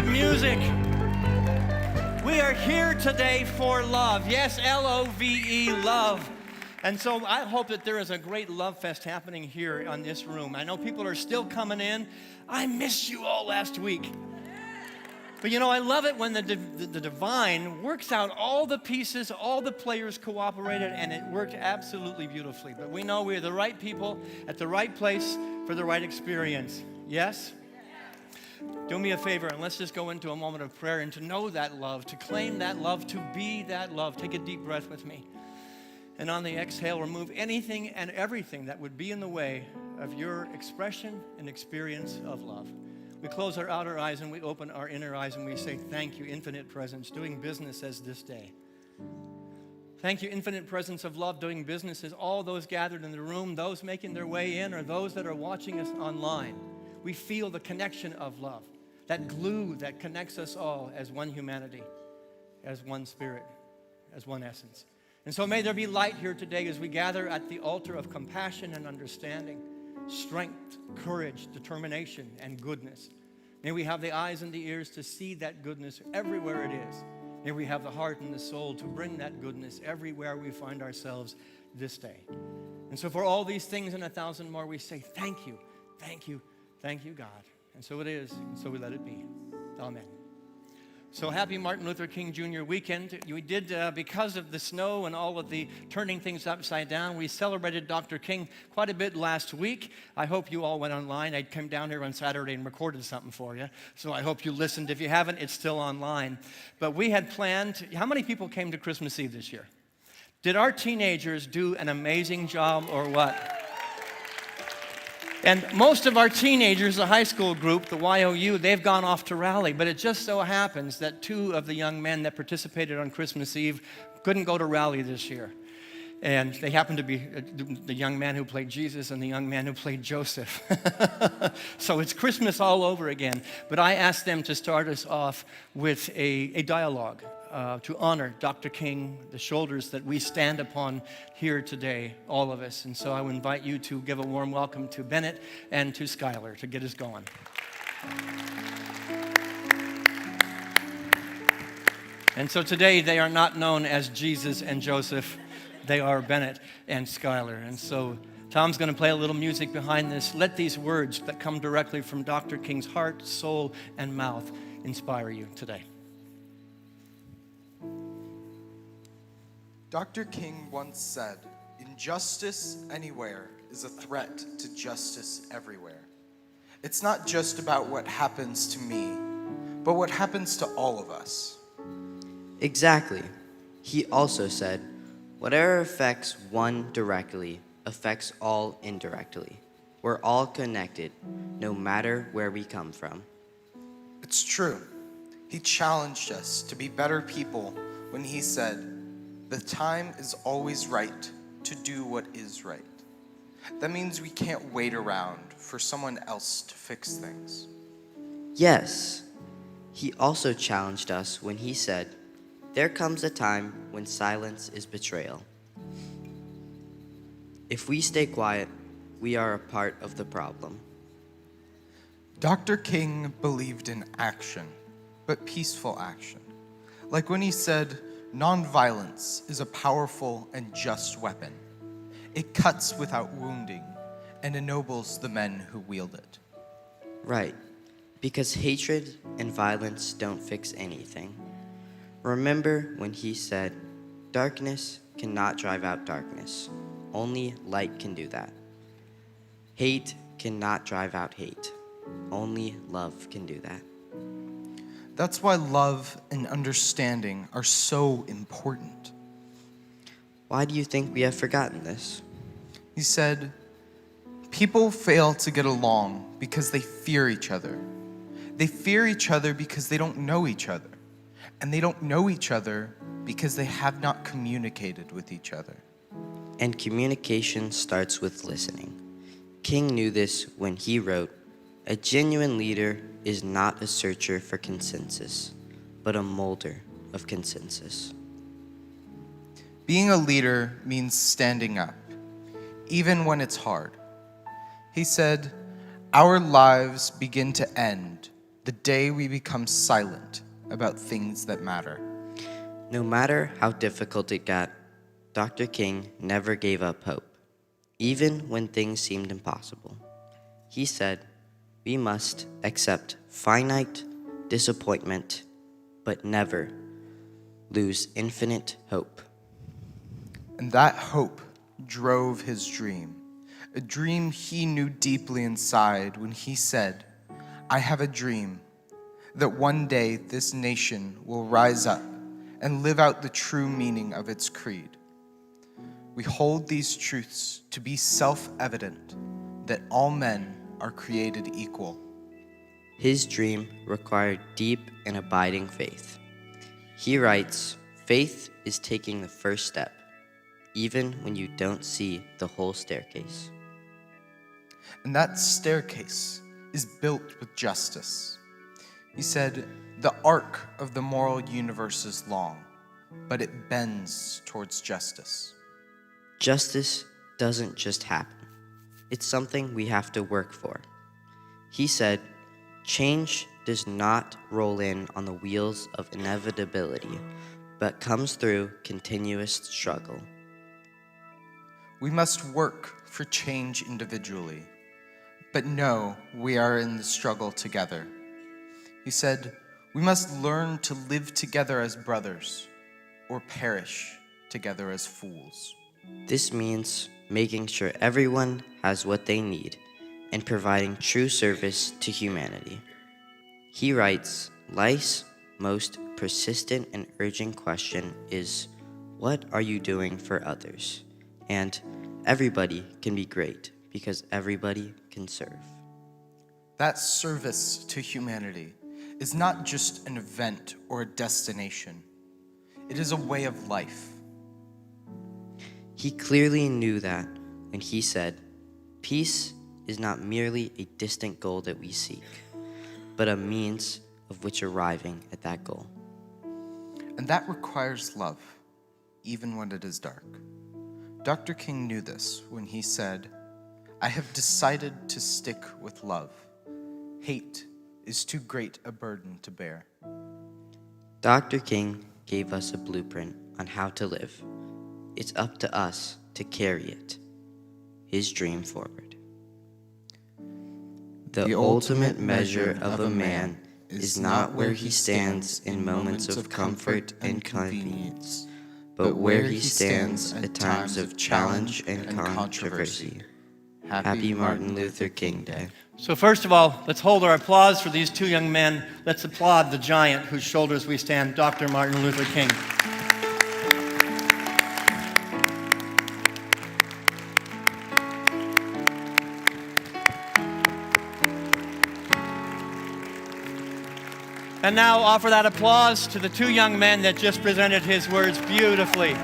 Music. We are here today for love. Yes, L-O-V-E, love. And so I hope that there is a great love fest happening here on this room. I know people are still coming in. I missed you all last week. But you know, I love it when the divine works out all the pieces, all the players cooperated, and it worked absolutely beautifully. But we know we're the right people at the right place for the right experience. Yes? Do me a favor and let's just go into a moment of prayer and to know that love, to claim that love, to be that love. Take a deep breath with me. And on the exhale, remove anything and everything that would be in the way of your expression and experience of love. We close our outer eyes and we open our inner eyes and we say, thank you, infinite presence, doing business as this day. Thank you, infinite presence of love, doing business as all those gathered in the room, those making their way in, or those that are watching us online. We feel the connection of love, that glue that connects us all as one humanity, as one spirit, as one essence. And so may there be light here today as we gather at the altar of compassion and understanding, strength, courage, determination, and goodness. May we have the eyes and the ears to see that goodness everywhere it is. May we have the heart and the soul to bring that goodness everywhere we find ourselves this day. And so for all these things and 1,000 more, we say thank you, thank you, thank you, God. And so it is, and so we let it be. Amen. So happy Martin Luther King Jr. weekend. We did, because of the snow and all of the turning things upside down, we celebrated Dr. King quite a bit last week. I hope you all went online. I came down here on Saturday and recorded something for you. So I hope you listened. If you haven't, it's still online. But we had planned, how many people came to Christmas Eve this year? Did our teenagers do an amazing job or what? And most of our teenagers, the high school group, the YOU, they've gone off to rally. But it just so happens that 2 of the young men that participated on Christmas Eve couldn't go to rally this year. And they happened to be the young man who played Jesus and the young man who played Joseph. So it's Christmas all over again. But I asked them to start us off with a dialogue to honor Dr. King, the shoulders that we stand upon here today, all of us. And so I would invite you to give a warm welcome to Bennett and to Skylar to get us going. And so today they are not known as Jesus and Joseph. They are Bennett and Skylar. And so Tom's going to play a little music behind this. Let these words that come directly from Dr. King's heart, soul, and mouth inspire you today. Dr. King once said, "Injustice anywhere is a threat to justice everywhere." It's not just about what happens to me, but what happens to all of us. Exactly. He also said, whatever affects one directly affects all indirectly. We're all connected, no matter where we come from. It's true. He challenged us to be better people when he said, "The time is always right to do what is right." That means we can't wait around for someone else to fix things. Yes. He also challenged us when he said, there comes a time when silence is betrayal. If we stay quiet, we are a part of the problem. Dr. King believed in action, but peaceful action. Like when he said, nonviolence is a powerful and just weapon. It cuts without wounding and ennobles the men who wield it. Right, because hatred and violence don't fix anything. Remember when he said, darkness cannot drive out darkness. Only light can do that. Hate cannot drive out hate. Only love can do that. That's why love and understanding are so important. Why do you think we have forgotten this? He said, people fail to get along because they fear each other. They fear each other because they don't know each other. And they don't know each other because they have not communicated with each other. And communication starts with listening. King knew this when he wrote, a genuine leader is not a searcher for consensus, but a molder of consensus. Being a leader means standing up, even when it's hard. He said, our lives begin to end the day we become silent about things that matter. No matter how difficult it got, Dr. King never gave up hope, even when things seemed impossible. He said, we must accept finite disappointment, but never lose infinite hope. And that hope drove his dream, a dream he knew deeply inside when he said, I have a dream that one day this nation will rise up and live out the true meaning of its creed. We hold these truths to be self-evident, that all men are created equal. His dream required deep and abiding faith. He writes, faith is taking the first step, even when you don't see the whole staircase. And that staircase is built with justice. He said, the arc of the moral universe is long, but it bends towards justice. Justice doesn't just happen. It's something we have to work for. He said, change does not roll in on the wheels of inevitability, but comes through continuous struggle. We must work for change individually, but know we are in the struggle together. He said, we must learn to live together as brothers, or perish together as fools. This means making sure everyone has what they need and providing true service to humanity. He writes, life's most persistent and urgent question is, what are you doing for others? And everybody can be great because everybody can serve. That service to humanity is not just an event or a destination. It is a way of life. He clearly knew that when he said, peace is not merely a distant goal that we seek, but a means of which arriving at that goal. And that requires love, even when it is dark. Dr. King knew this when he said, I have decided to stick with love. Hate is too great a burden to bear. Dr. King gave us a blueprint on how to live. It's up to us to carry it, his dream forward. The ultimate measure of a man is not where he stands in moments of comfort and convenience, but where he stands at times of challenge and controversy. Happy Martin Luther King Day. So first of all, let's hold our applause for these two young men. Let's applaud the giant whose shoulders we stand, Dr. Martin Luther King. And now offer that applause to the two young men that just presented his words beautifully.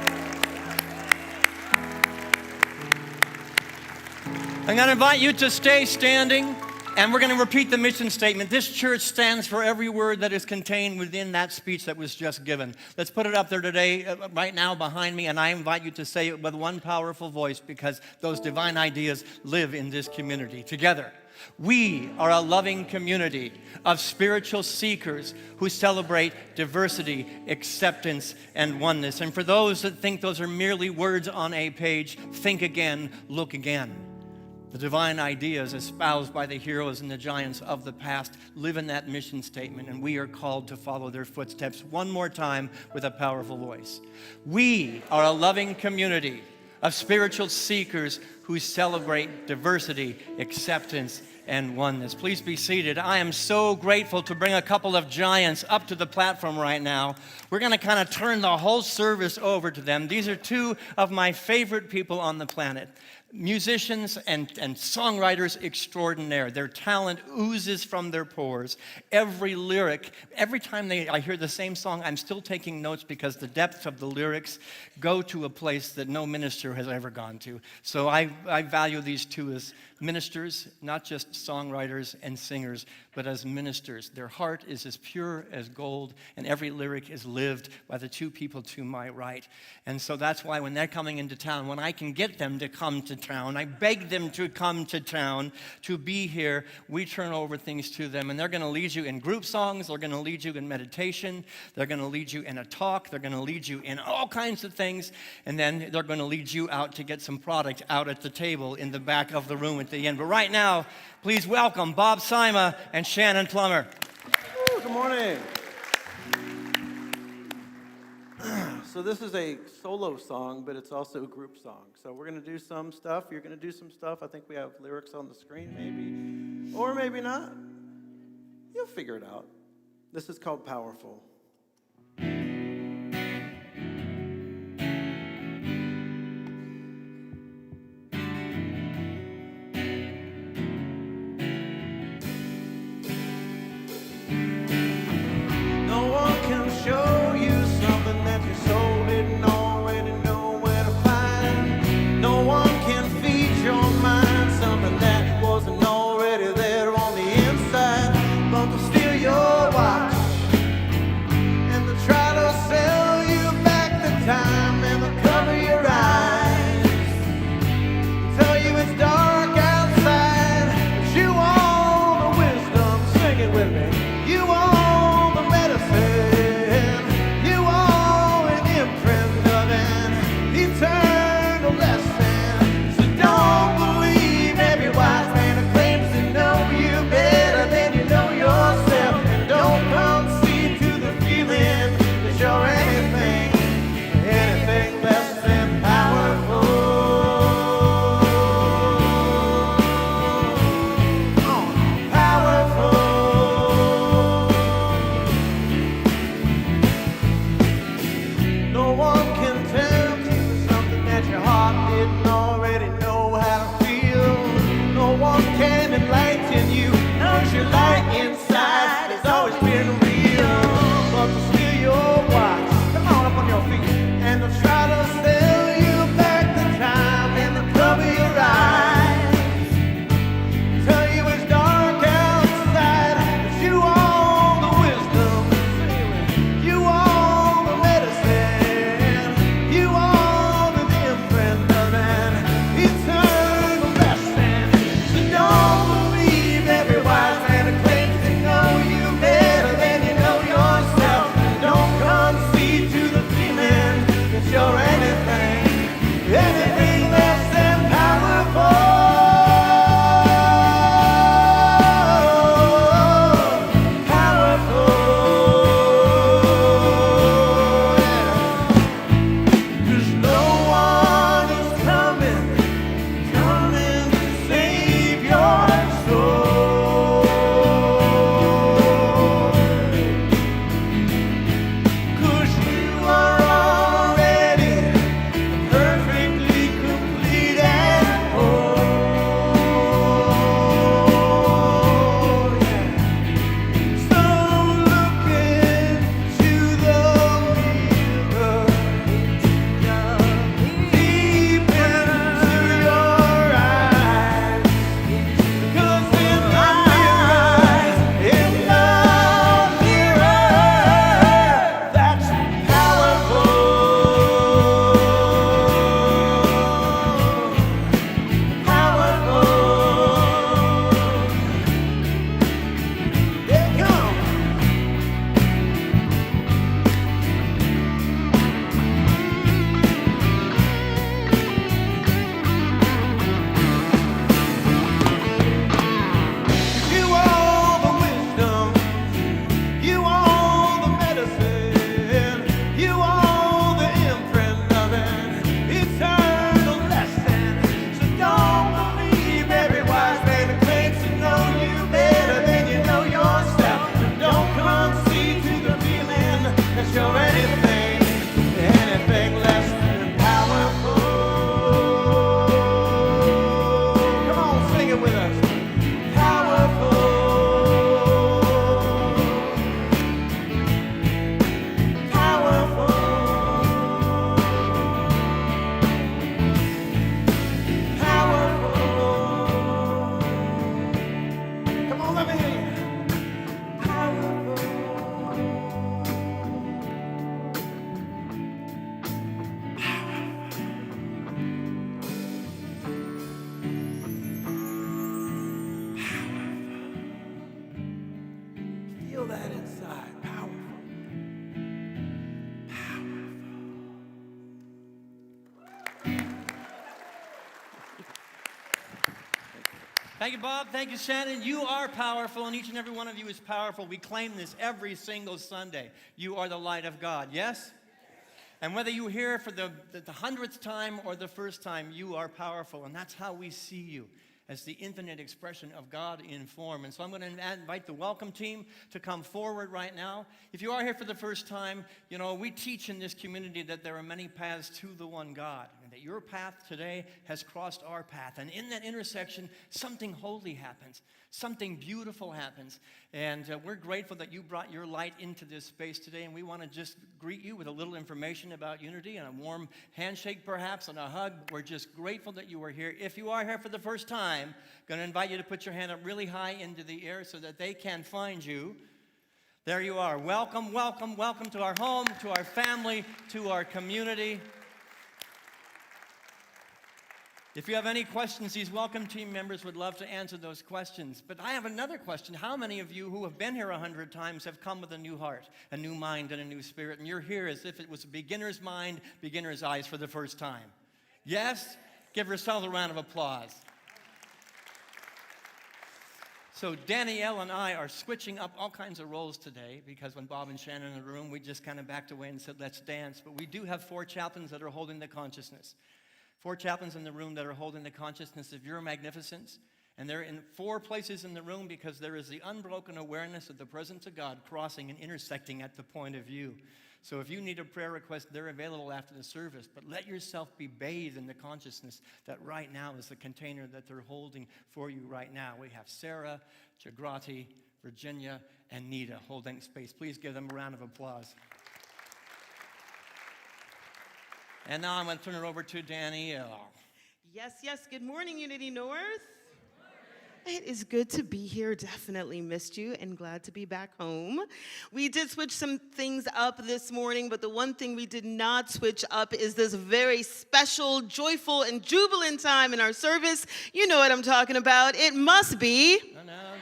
I'm going to invite you to stay standing And we're going to repeat the mission statement. This church stands for every word that is contained within that speech that was just given. Let's put it up there today, right now behind me, and I invite you to say it with one powerful voice because those divine ideas live in this community together. We are a loving community of spiritual seekers who celebrate diversity, acceptance, and oneness. And for those that think those are merely words on a page, think again, look again. The divine ideas espoused by the heroes and the giants of the past live in that mission statement, and we are called to follow their footsteps one more time with a powerful voice. We are a loving community of spiritual seekers who celebrate diversity, acceptance, and oneness. Please be seated. I am so grateful to bring a couple of giants up to the platform right now. We're going to kind of turn the whole service over to them. These are two of my favorite people on the planet. Musicians and songwriters extraordinaire. Their talent oozes from their pores. Every lyric, every time I hear the same song, I'm still taking notes because the depth of the lyrics go to a place that no minister has ever gone to. So I value these two as ministers, not just songwriters and singers, but as ministers. Their heart is as pure as gold, and every lyric is lived by the two people to my right. And so that's why when they're coming into town, when I can get them to come to town, I beg them to come to town, to be here, we turn over things to them, and they're going to lead you in group songs, they're going to lead you in meditation, they're going to lead you in a talk, they're going to lead you in all kinds of things, and then they're going to lead you out to get some product out at the table in the back of the room at the end. But right now, please welcome Bob Sima and Shannon Plummer. Ooh, good morning. So this is a solo song, but it's also a group song. So we're going to do some stuff. You're going to do some stuff. I think we have lyrics on the screen, maybe. Or maybe not. You'll figure it out. This is called Powerful. Thank you, Bob. Thank you, Shannon. You are powerful, and each and every one of you is powerful. We claim this every single Sunday. You are the light of God. Yes? And whether you're here for the 100th time or the first time, you are powerful. And that's how we see you, as the infinite expression of God in form. And so I'm going to invite the welcome team to come forward right now. If you are here for the first time, you know, we teach in this community that there are many paths to the one God, and that your path today has crossed our path. And in that intersection, something holy happens. Something beautiful happens. And we're grateful that you brought your light into this space today. And we want to just greet you with a little information about Unity and a warm handshake perhaps and a hug. We're just grateful that you are here. If you are here for the first time, I'm going to invite you to put your hand up really high into the air so that they can find you. There you are. Welcome, welcome, welcome to our home, to our family, to our community. If you have any questions, these welcome team members would love to answer those questions. But I have another question. How many of you who have been here 100 times have come with a new heart, a new mind, and a new spirit, and you're here as if it was a beginner's mind, beginner's eyes for the first time? Yes? Give yourselves a round of applause. So Danielle and I are switching up all kinds of roles today, because when Bob and Shannon in the room, we just kind of backed away and said, let's dance. But we do have 4 chaplains that are holding the consciousness. 4 chaplains in the room that are holding the consciousness of your magnificence. And they're in 4 places in the room because there is the unbroken awareness of the presence of God crossing and intersecting at the point of view. So if you need a prayer request, they're available after the service. But let yourself be bathed in the consciousness that right now is the container that they're holding for you right now. We have Sarah, Jagrati, Virginia, and Nita holding space. Please give them a round of applause. And now I'm going to turn it over to Danielle. Yes. Good morning, Unity North. It is good to be here. Definitely missed you and glad to be back home. We did switch some things up this morning, but the one thing we did not switch up is this very special, joyful, and jubilant time in our service. You know what I'm talking about. It must be Announcement.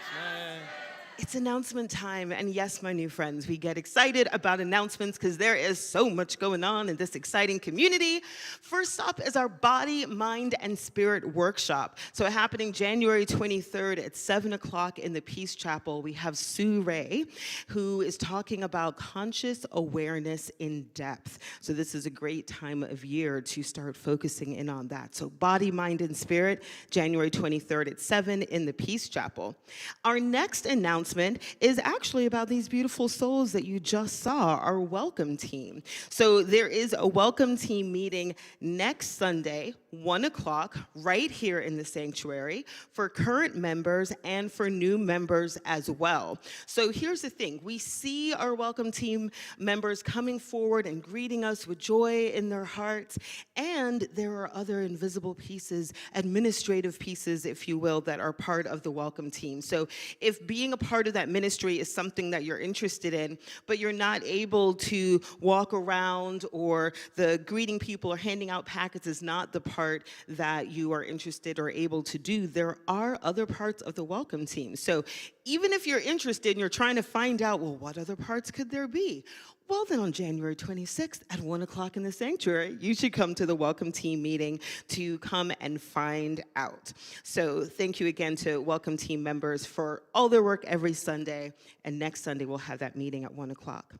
It's announcement time, and yes, my new friends, we get excited about announcements because there is so much going on in this exciting community. First up is our Body, Mind, and Spirit workshop. So happening January 23rd at 7 o'clock in the Peace Chapel, we have Sue Ray, who is talking about conscious awareness in depth. So this is a great time of year to start focusing in on that. So Body, Mind, and Spirit, January 23rd at 7 in the Peace Chapel. Our next announcement is actually about these beautiful souls that you just saw, our welcome team. So there is a welcome team meeting next Sunday, 1 o'clock, right here in the sanctuary for current members and for new members as well. So here's the thing. We see our welcome team members coming forward and greeting us with joy in their hearts, and there are other invisible pieces, administrative pieces, if you will, that are part of the welcome team. So if being a part of that ministry is something that you're interested in, but you're not able to walk around, or the greeting people or handing out packets is not the part that you are interested or able to do, there are other parts of the welcome team. So even if you're interested and you're trying to find out, well, what other parts could there be? Well, then on January 26th at 1 o'clock in the sanctuary, you should come to the welcome team meeting to come and find out. So thank you again to welcome team members for all their work every Sunday. And next Sunday, we'll have that meeting at 1 o'clock.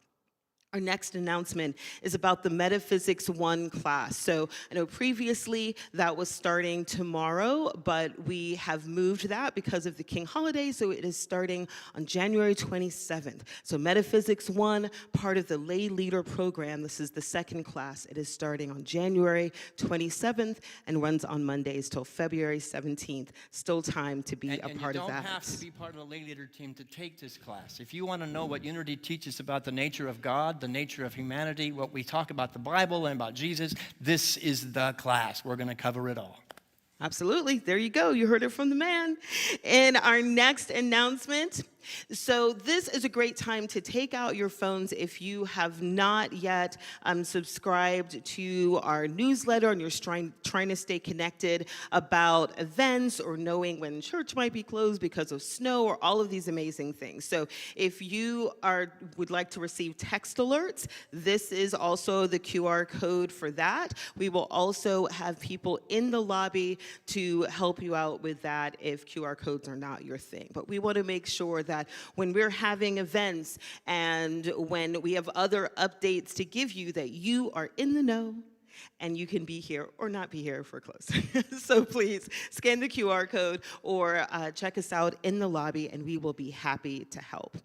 Our next announcement is about the Metaphysics 1 class. So I know previously that was starting tomorrow, but we have moved that because of the King holiday, so it is starting on January 27th. So Metaphysics 1, part of the Lay Leader program. This is the second class. It is starting on January 27th and runs on Mondays till February 17th. Still time to be a part of that. And you don't have to be part of the Lay Leader team to take this class. If you want to know what Unity teaches about the nature of God, the nature of humanity, what we talk about the Bible and about Jesus, this is the class. We're going to cover it all. Absolutely. There you go. You heard it from the man. And our next announcement So this is a great time to take out your phones if you have not yet subscribed to our newsletter and you're trying to stay connected about events or knowing when church might be closed because of snow or all of these amazing things. So if you would like to receive text alerts, this is also the QR code for that. We will also have people in the lobby to help you out with that if QR codes are not your thing. But we want to make sure that when we're having events and when we have other updates to give you, that you are in the know and you can be here or not be here if we're close. So please scan the QR code or check us out in the lobby and we will be happy to help.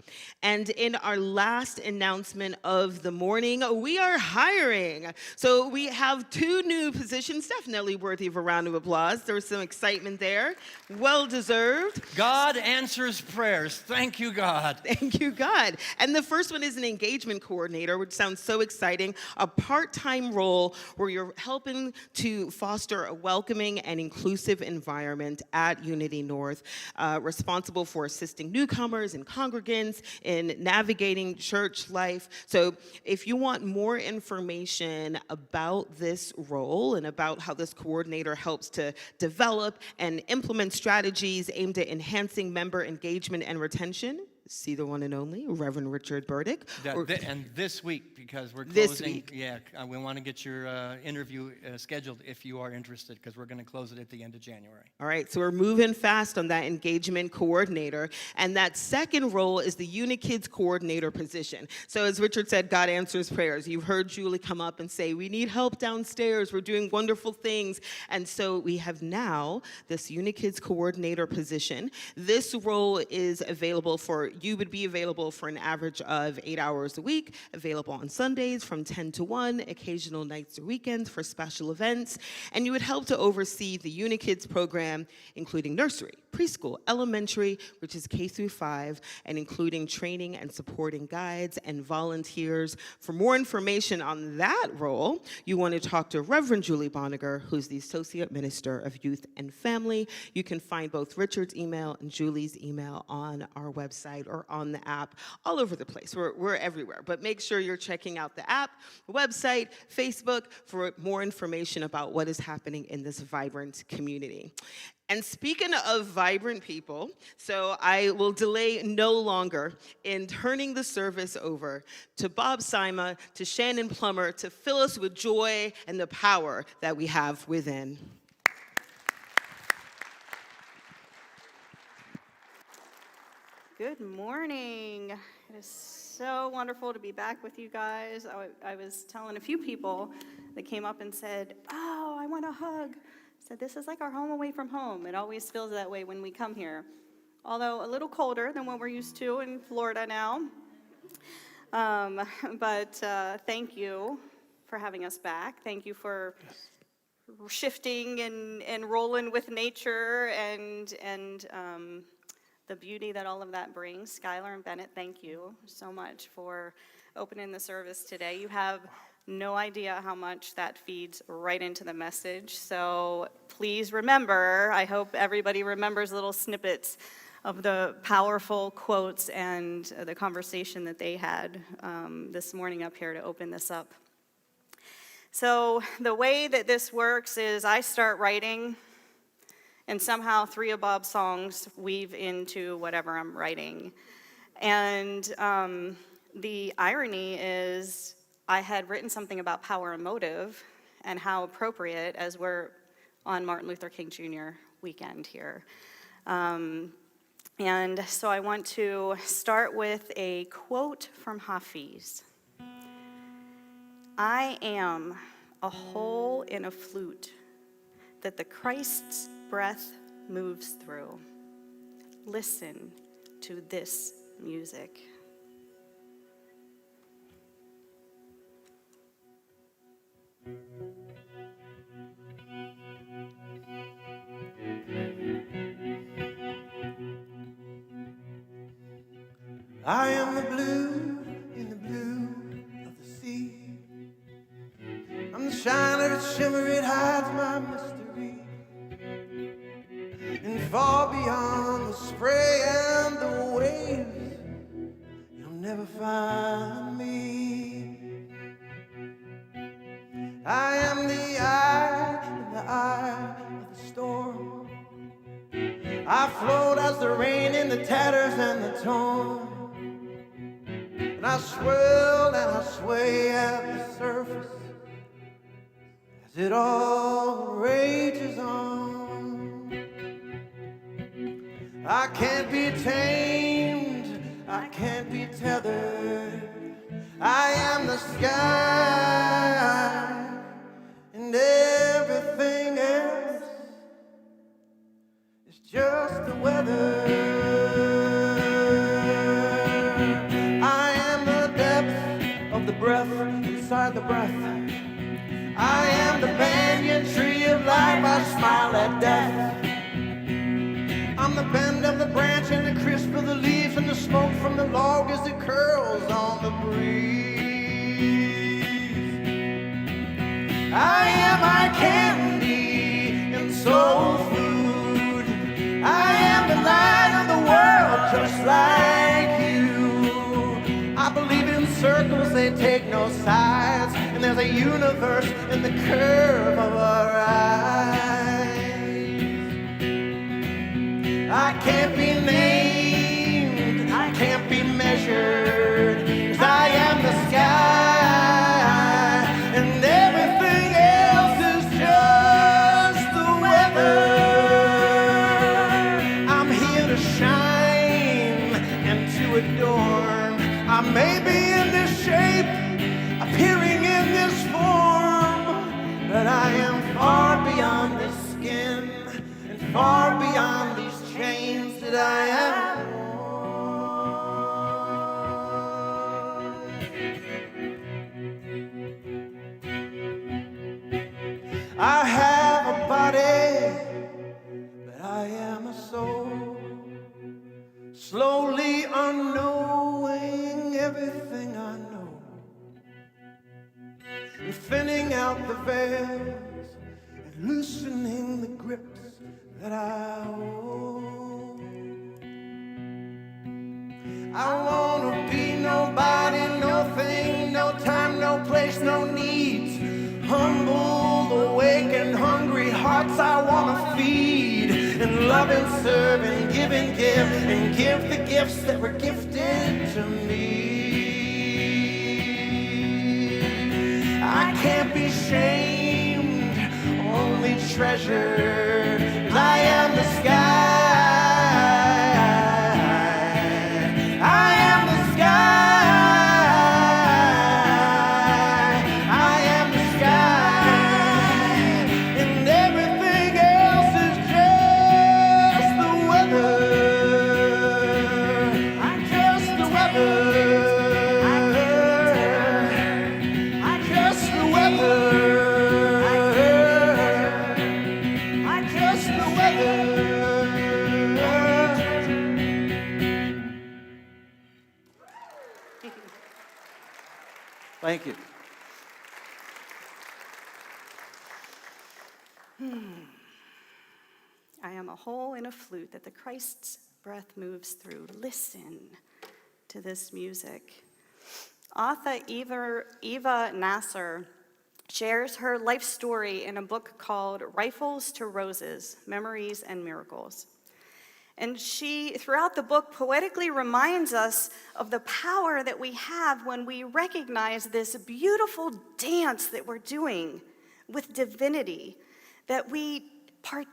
And in our last announcement of the morning, we are hiring. So we have 2 new positions, definitely worthy of a round of applause. There was some excitement there, well deserved. God answers prayers. Thank you, God. Thank you, God. And the first one is an engagement coordinator, which sounds so exciting, a part-time role where you're helping to foster a welcoming and inclusive environment at Unity North, responsible for assisting newcomers and congregants in navigating church life. So if you want more information about this role and about how this coordinator helps to develop and implement strategies aimed at enhancing member engagement and retention, see the one and only Reverend Richard Burdick. And this week, because we're closing. This week. Yeah, we want to get your interview scheduled if you are interested, because we're going to close it at the end of January. All right, so we're moving fast on that engagement coordinator. And that second role is the UniKids coordinator position. So as Richard said, God answers prayers. You've heard Julie come up and say, we need help downstairs. We're doing wonderful things. And so we have now this UniKids coordinator position. This role is available you would be available for an average of 8 hours a week, available on Sundays from 10 to 1, occasional nights or weekends for special events. And you would help to oversee the UniKids program, including nursery, preschool, elementary, which is K through 5, and including training and supporting guides and volunteers. For more information on that role, you want to talk to Reverend Julie Boniger, who's the Associate Minister of Youth and Family. You can find both Richard's email and Julie's email on our website or on the app, all over the place. We're everywhere, but make sure you're checking out the app, website, Facebook for more information about what is happening in this vibrant community. And speaking of vibrant people, so I will delay no longer in turning the service over to Bob Sima, to Shannon Plummer, to fill us with joy and the power that we have within. Good morning. It is so wonderful to be back with you guys. I was telling a few people that came up and said, oh, I want a hug. I said, this is like our home away from home. It always feels that way when we come here. Although a little colder than what we're used to in Florida now. But thank you for having us back. Thank you for shifting and rolling with nature and the beauty that all of that brings. Skylar and Bennett, thank you so much for opening the service today. You have no idea how much that feeds right into the message. So please remember, I hope everybody remembers little snippets of the powerful quotes and the conversation that they had this morning up here to open this up. So the way that this works is I start writing, and somehow 3 of Bob's songs weave into whatever I'm writing. And the irony is I had written something about power and motive and how appropriate as we're on Martin Luther King Jr. weekend here. And so I want to start with a quote from Hafiz. I am a hole in a flute that the Christ's breath moves through. Listen to this music. I am the blue in the blue of the sea. I'm the shine of its shimmer, it hides my mystery. And far beyond the spray and the wave, float as the rain in the tatters and the torn. And I swirl and I sway at the surface as it all rages on. I can't be tamed, I can't be tethered. I am the sky, and everything else is just the weather. I am the depth of the breath inside the breath. I am the banyan tree of life, I smile at death. I'm the bend of the branch and the crisp of the leaves and the smoke from the log as it curls on the breeze. I am my candy and soul food. I am the light of the world just like you. I believe in circles, they take no sides, and there's a universe in the curve of our eyes. I can't be named, I can't be measured, 'cause I am the sky, and everything else is just the weather. I'm here to shine and to adorn. I may be in this shape, appearing in this form, but I am far beyond this skin, and far beyond these chains that I am worn. I have a body, but I am a soul, slowly unknowing everything I know, and thinning out the veils and loosening the grips that I hold. I wanna be nobody, no thing, no time, no place, no needs. Humble, awake, and hungry hearts I wanna feed, and love and serve and give and give the gifts that were gifted to me. I can't be shamed, only treasured, 'cause I am the sky. I am the sky. I am the sky. And everything else is just the weather. I'm just the weather. I'm just the weather. I'm just the weather. Thank you. I am a hole in a flute that the Christ's breath moves through. Listen to this music. Author Eva Nasser shares her life story in a book called Rifles to Roses, Memories and Miracles. And she, throughout the book, poetically reminds us of the power that we have when we recognize this beautiful dance that we're doing with divinity, that we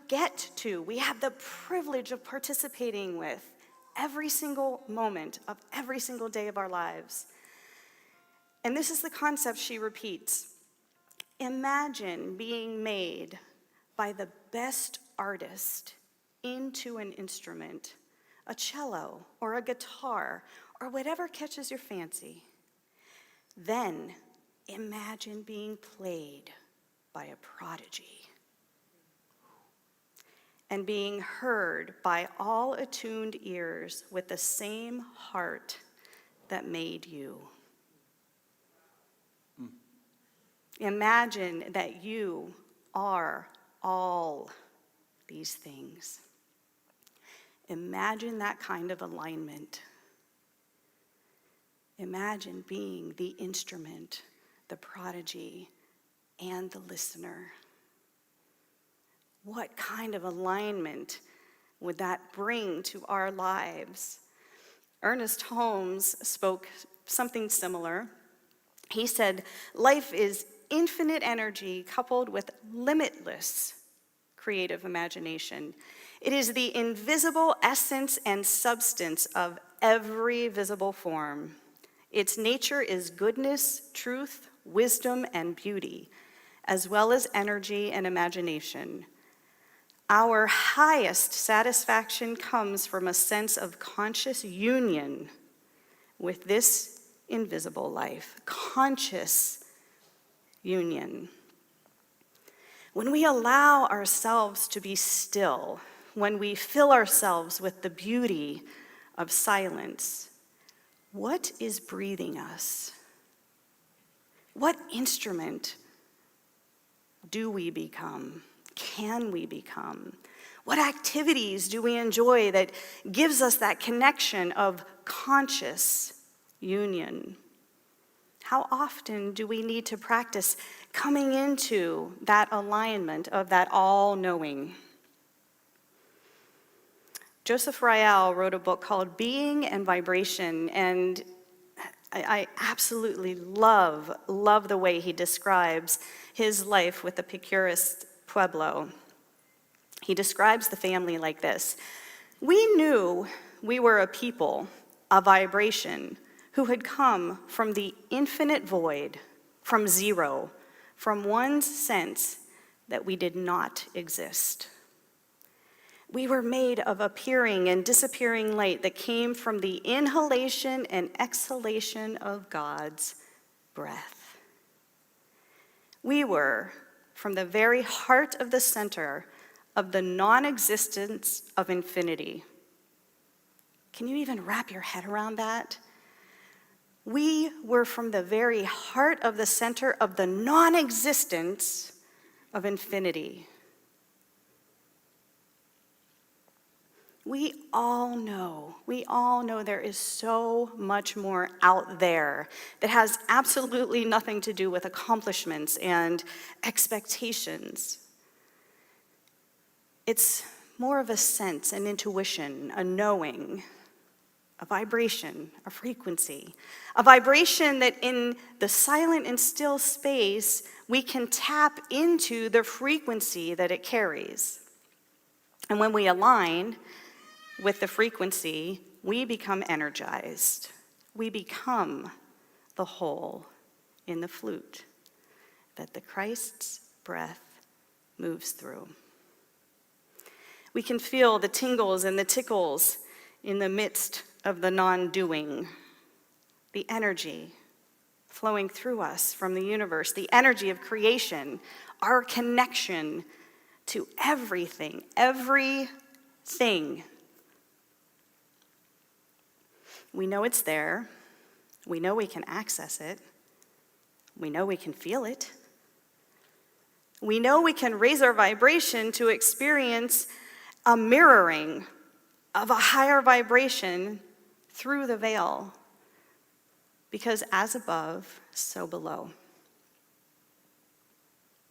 get to. We have the privilege of participating with every single moment of every single day of our lives. And this is the concept she repeats. Imagine being made by the best artist into an instrument, a cello or a guitar or whatever catches your fancy. Then imagine being played by a prodigy and being heard by all attuned ears with the same heart that made you. Imagine that you are all these things. Imagine that kind of alignment. Imagine being the instrument, the prodigy, and the listener. What kind of alignment would that bring to our lives? Ernest Holmes spoke something similar. He said, life is infinite energy coupled with limitless creative imagination. It is the invisible essence and substance of every visible form. Its nature is goodness, truth, wisdom, and beauty, as well as energy and imagination. Our highest satisfaction comes from a sense of conscious union with this invisible life. Conscious union. When we allow ourselves to be still, when we fill ourselves with the beauty of silence, what is breathing us? What instrument do we become? Can we become? What activities do we enjoy that gives us that connection of conscious union? How often do we need to practice coming into that alignment of that all-knowing? Joseph Rael wrote a book called Being and Vibration, and I absolutely love the way he describes his life with the Picurist Pueblo. He describes the family like this: we knew we were a people, a vibration, who had come from the infinite void, from zero, from one's sense that we did not exist. We were made of appearing and disappearing light that came from the inhalation and exhalation of God's breath. We were from the very heart of the center of the non-existence of infinity. Can you even wrap your head around that? We were from the very heart of the center of the non-existence of infinity. We all know there is so much more out there that has absolutely nothing to do with accomplishments and expectations. It's more of a sense, an intuition, a knowing, a vibration, a frequency. A vibration that in the silent and still space, we can tap into the frequency that it carries. And when we align with the frequency, we become energized. We become the hole in the flute that the Christ's breath moves through. We can feel the tingles and the tickles in the midst of the non-doing, the energy flowing through us from the universe, the energy of creation, our connection to everything. We know it's there. We know we can access it. We know we can feel it. We know we can raise our vibration to experience a mirroring of a higher vibration through the veil. Because as above, so below.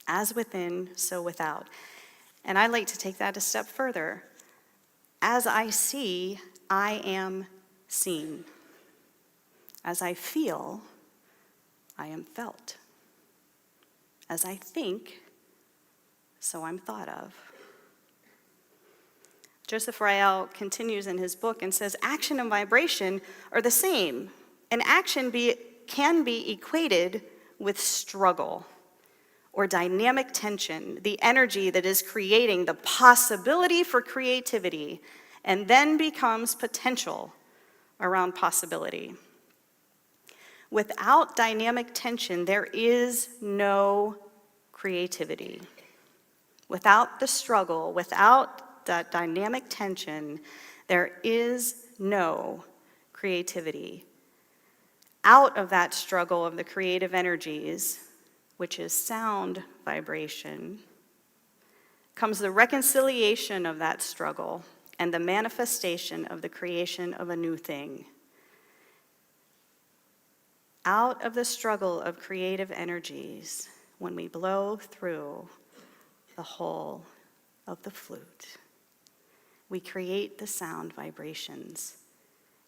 As within, so without. And I like to take that a step further. As I see, I am seen. As I feel, I am felt. As I think, so I'm thought of. Joseph Rael continues in his book and says, action and vibration are the same, and action can be equated with struggle or dynamic tension, the energy that is creating the possibility for creativity and then becomes potential around possibility. Without dynamic tension, there is no creativity. Without the struggle, without that dynamic tension, there is no creativity. Out of that struggle of the creative energies, which is sound vibration, comes the reconciliation of that struggle and the manifestation of the creation of a new thing. Out of the struggle of creative energies, when we blow through the hole of the flute, we create the sound vibrations,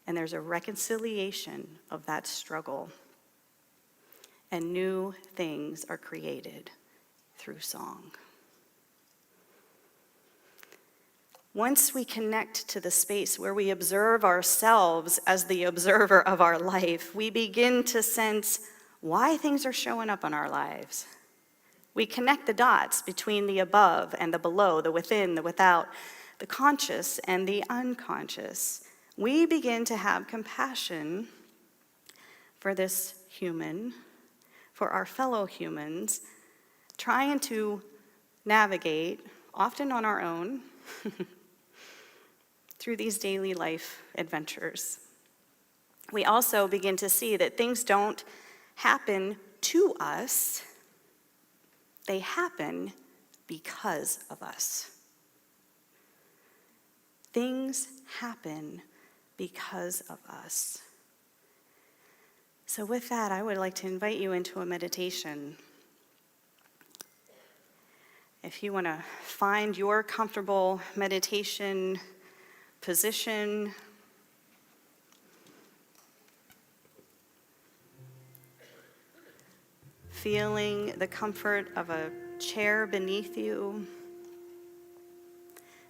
and there's a reconciliation of that struggle, and new things are created through song. Once we connect to the space where we observe ourselves as the observer of our life, we begin to sense why things are showing up in our lives. We connect the dots between the above and the below, the within, the without, the conscious and the unconscious. We begin to have compassion for this human, for our fellow humans, trying to navigate, often on our own, through these daily life adventures. We also begin to see that things don't happen to us, they happen because of us. Things happen because of us. So with that, I would like to invite you into a meditation. If you want to find your comfortable meditation position, feeling the comfort of a chair beneath you,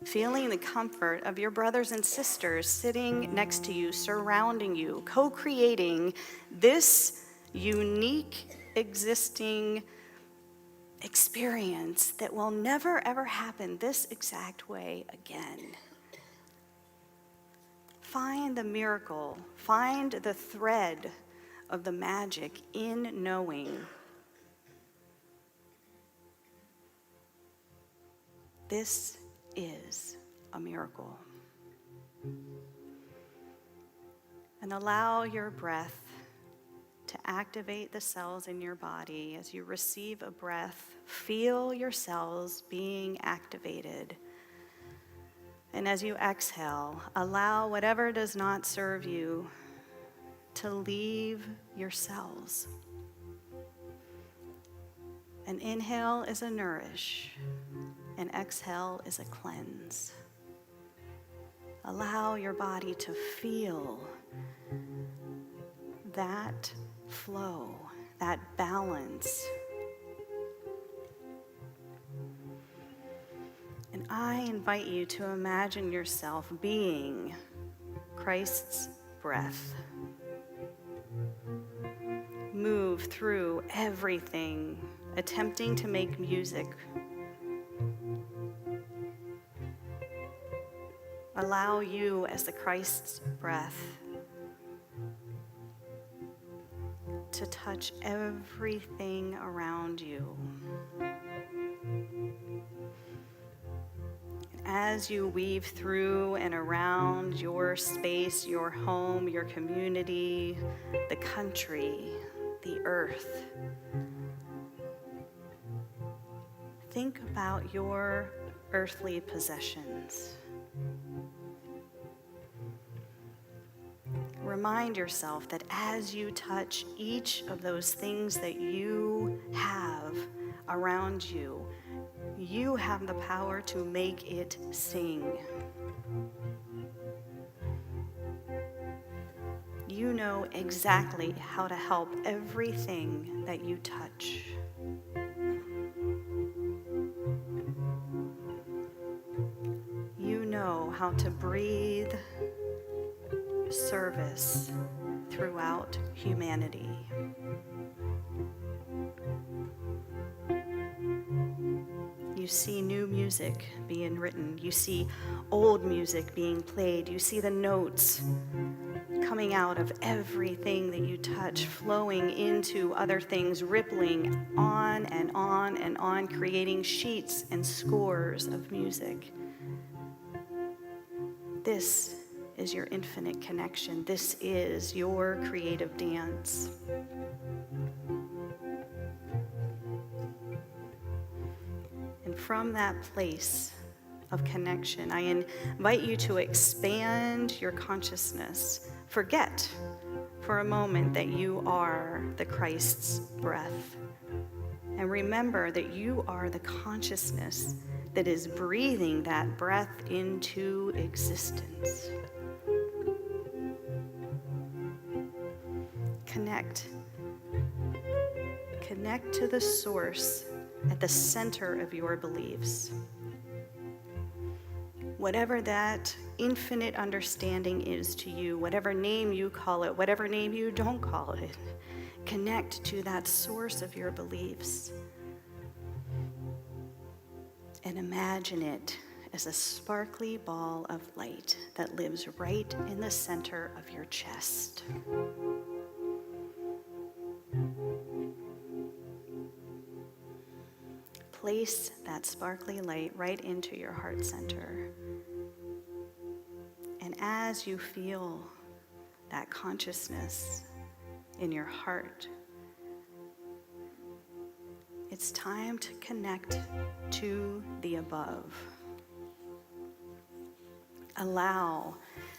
feeling the comfort of your brothers and sisters sitting next to you, surrounding you, co-creating this unique existing experience that will never ever happen this exact way again. Find the miracle, find the thread of the magic in knowing this is a miracle. And allow your breath to activate the cells in your body. As you receive a breath, feel your cells being activated. And as you exhale, allow whatever does not serve you to leave your cells. An inhale is a nourish, an exhale is a cleanse. Allow your body to feel that flow, that balance. And I invite you to imagine yourself being Christ's breath. Move through everything, attempting to make music. Allow you as the Christ's breath to touch everything around you. As you weave through and around your space, your home, your community, the country, the earth, think about your earthly possessions. Remind yourself that as you touch each of those things that you have around you, you have the power to make it sing. You know exactly how to help everything that you touch. You know how to breathe service throughout humanity. You see new music being written. You see old music being played. You see the notes coming out of everything that you touch, flowing into other things, rippling on and on and on, creating sheets and scores of music. This is your infinite connection. This is your creative dance. And from that place of connection, I invite you to expand your consciousness. Forget for a moment that you are the Christ's breath. And remember that you are the consciousness that is breathing that breath into existence. Connect. Connect to the source at the center of your beliefs. Whatever that infinite understanding is to you, whatever name you call it, whatever name you don't call it, connect to that source of your beliefs. And imagine it as a sparkly ball of light that lives right in the center of your chest. Place that sparkly light right into your heart center. And as you feel that consciousness in your heart, it's time to connect to the above. Allow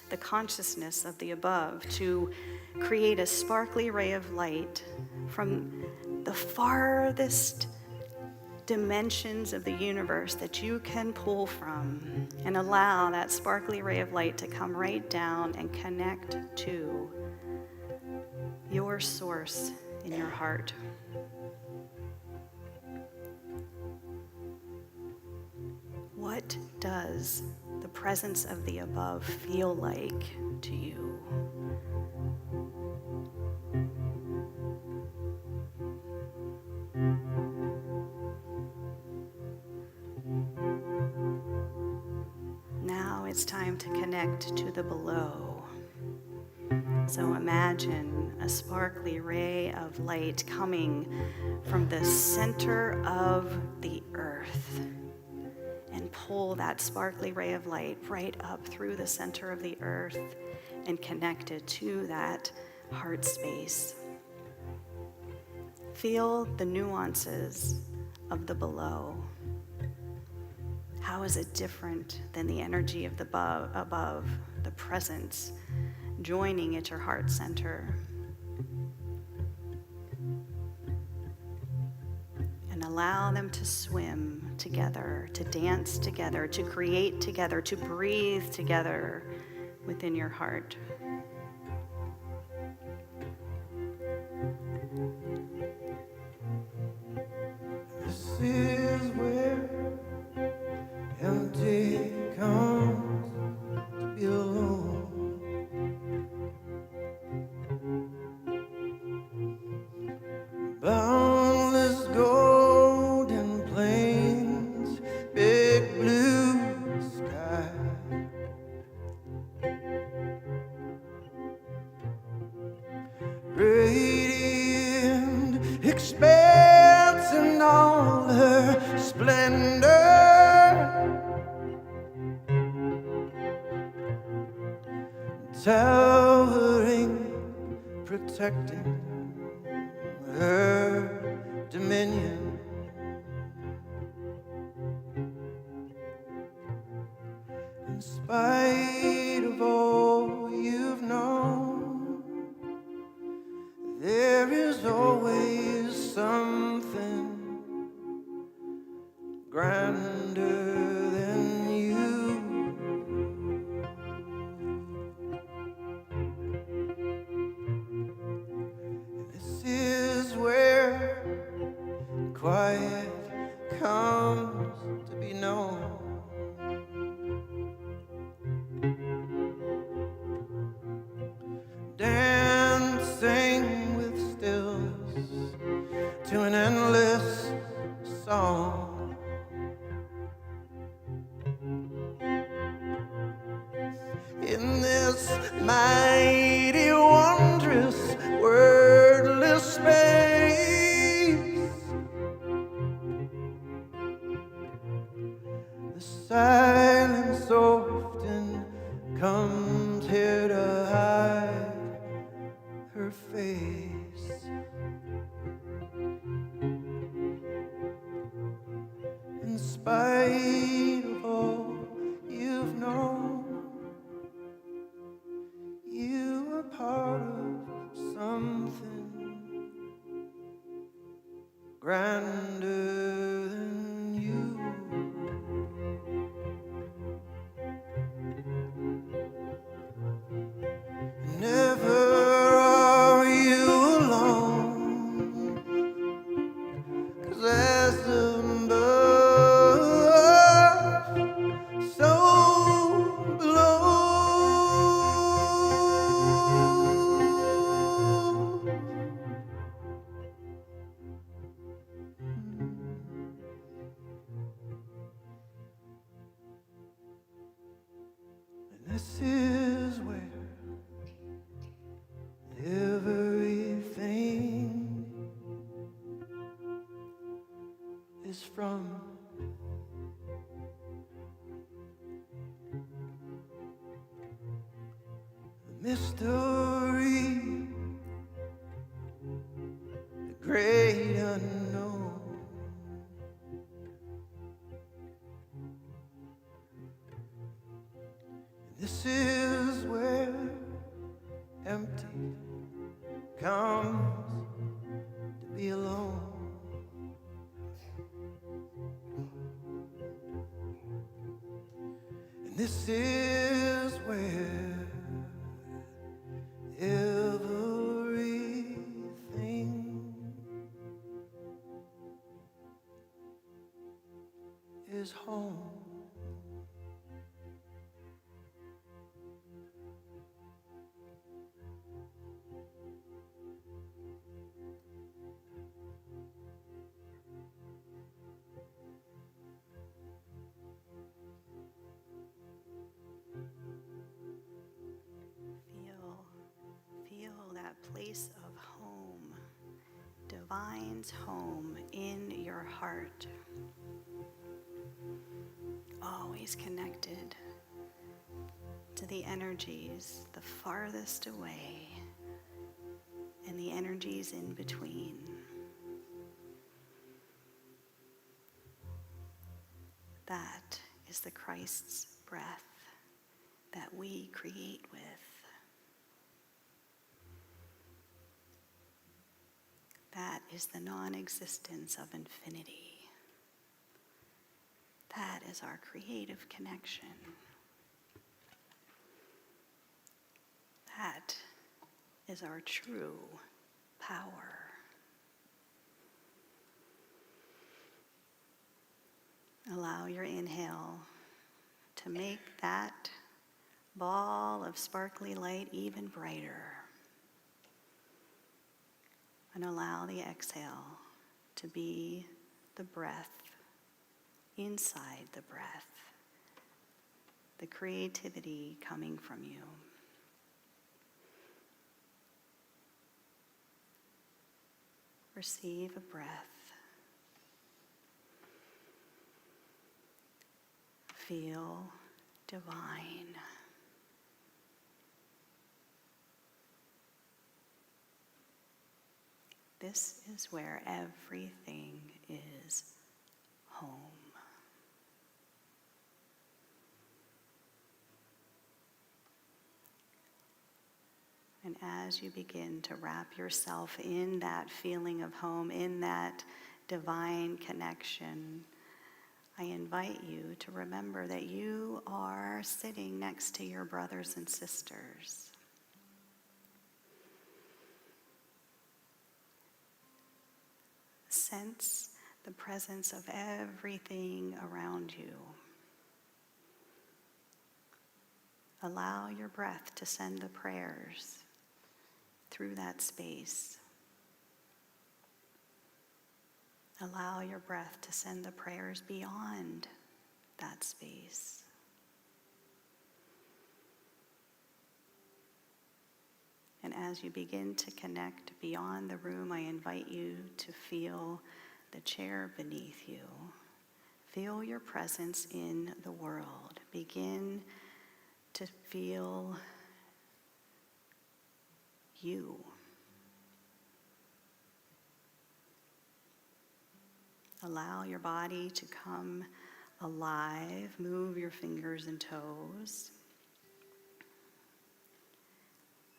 the consciousness of the above to create a sparkly ray of light from the farthest dimensions of the universe that you can pull from, and allow that sparkly ray of light to come right down and connect to your source in your heart. What does the presence of the above feel like to you? Now it's time to connect to the below. So imagine a sparkly ray of light coming from the center of the earth, and pull that sparkly ray of light right up through the center of the earth and connect it to that heart space. Feel the nuances of the below. How is it different than the energy of the above, the presence joining at your heart center? And allow them to swim together, to dance together, to create together, to breathe together within your heart. This is where empty comes to be alone. Boundless golden plains, big blue sky. Radiant expanse in all her splendor. Towering, protecting her dominion. In spite of all you've known, there is always something grander than you. This is where quiet comes to be known. Dancing with stills to an endless song. In this mighty, wondrous, wordless space, the silence often comes here to hide her face. In spite of all you've known, you are part of something grander than you. This is where everything is from. The mystery, the great unknown. This is where empty comes to be alone. And this is where everything is home. Feel that place of home, divine's home in your heart. Always connected to the energies the farthest away and the energies in between. That is the Christ's breath that we create with. That is the non-existence of infinity. That is our creative connection. That is our true power. Allow your inhale to make that ball of sparkly light even brighter. And allow the exhale to be the breath inside the breath, the creativity coming from you. Receive a breath. Feel divine. This is where everything is home. And as you begin to wrap yourself in that feeling of home, in that divine connection, I invite you to remember that you are sitting next to your brothers and sisters. Sense the presence of everything around you. Allow your breath to send the prayers through that space. Allow your breath to send the prayers beyond that space. And as you begin to connect beyond the room, I invite you to feel the chair beneath you. Feel your presence in the world. Begin to feel you. Allow your body to come alive. Move your fingers and toes.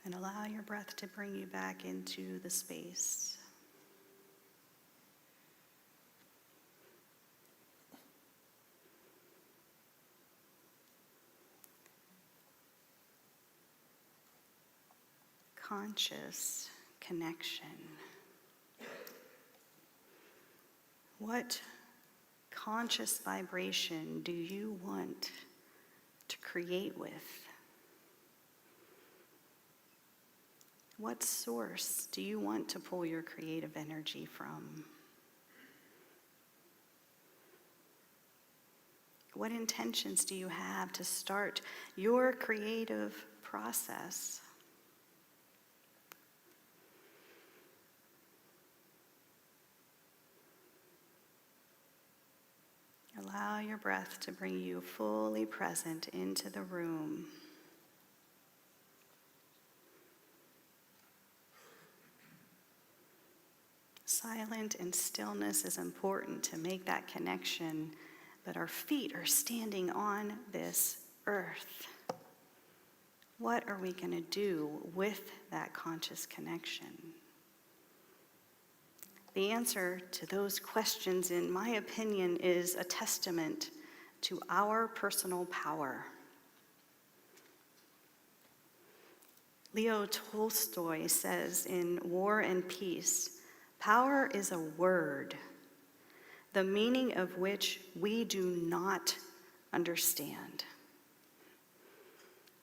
And allow your breath to bring you back into the space. Conscious connection. What conscious vibration do you want to create with? What source do you want to pull your creative energy from? What intentions do you have to start your creative process? Allow your breath to bring you fully present into the room. Silent and stillness is important to make that connection, but our feet are standing on this earth. What are we going to do with that conscious connection? The answer to those questions, in my opinion, is a testament to our personal power. Leo Tolstoy says in War and Peace, "Power is a word, the meaning of which we do not understand."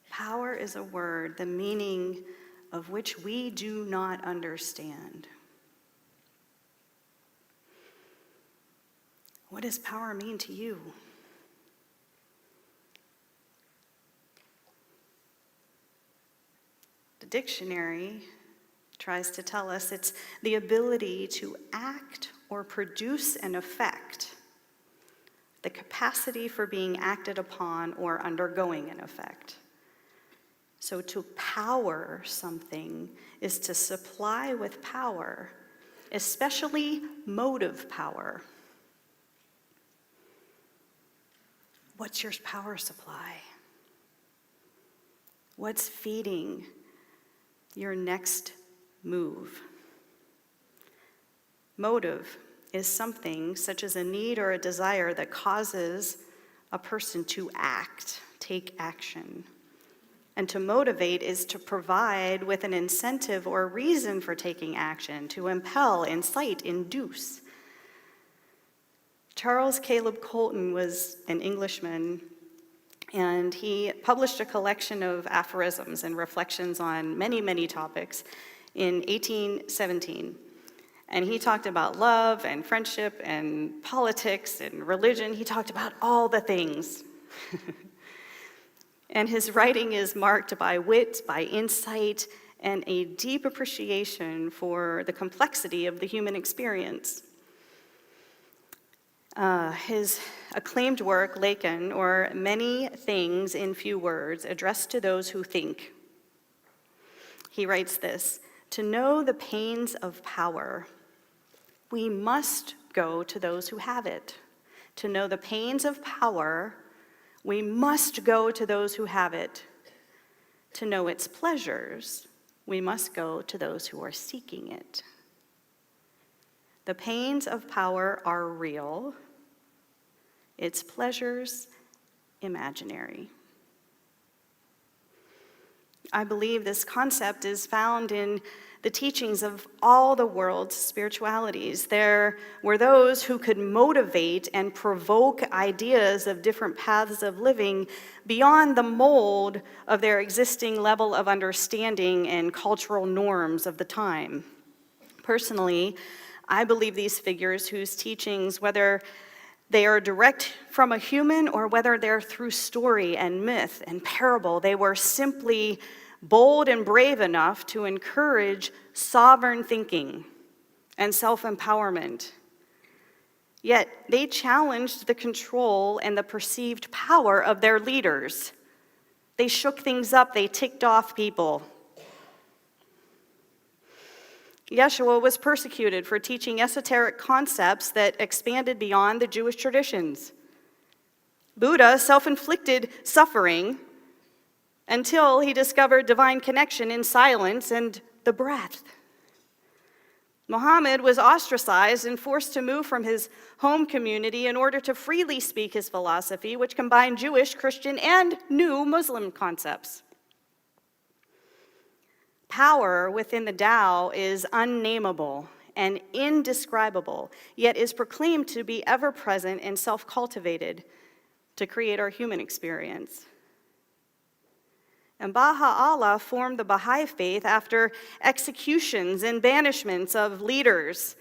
Power is a word, the meaning of which we do not understand. What does power mean to you? The dictionary tries to tell us it's the ability to act or produce an effect, the capacity for being acted upon or undergoing an effect. So to power something is to supply with power, especially motive power. What's your power supply? What's feeding your next move? Motive is something such as a need or a desire that causes a person to act, take action. And to motivate is to provide with an incentive or reason for taking action, to impel, incite, induce. Charles Caleb Colton was an Englishman, and he published a collection of aphorisms and reflections on many, many topics in 1817. And he talked about love and friendship and politics and religion. He talked about all the things. And his writing is marked by wit, by insight, and a deep appreciation for the complexity of the human experience. His acclaimed work, Lacan, or Many Things in Few Words, addressed to those who think. He writes this: "To know the pains of power, we must go to those who have it. To know the pains of power, we must go to those who have it. To know its pleasures, we must go to those who are seeking it." The pains of power are real, its pleasures imaginary. I believe this concept is found in the teachings of all the world's spiritualities. There were those who could motivate and provoke ideas of different paths of living beyond the mold of their existing level of understanding and cultural norms of the time. Personally, I believe these figures whose teachings, whether they are direct from a human or whether they're through story and myth and parable, they were simply bold and brave enough to encourage sovereign thinking and self-empowerment. Yet they challenged the control and the perceived power of their leaders. They shook things up, they ticked off people. Yeshua was persecuted for teaching esoteric concepts that expanded beyond the Jewish traditions. Buddha self-inflicted suffering until he discovered divine connection in silence and the breath. Muhammad was ostracized and forced to move from his home community in order to freely speak his philosophy, which combined Jewish, Christian, and new Muslim concepts. Power within the Tao is unnameable and indescribable, yet is proclaimed to be ever-present and self-cultivated to create our human experience. And Baha'u'llah formed the Baha'i faith after executions and banishments of leaders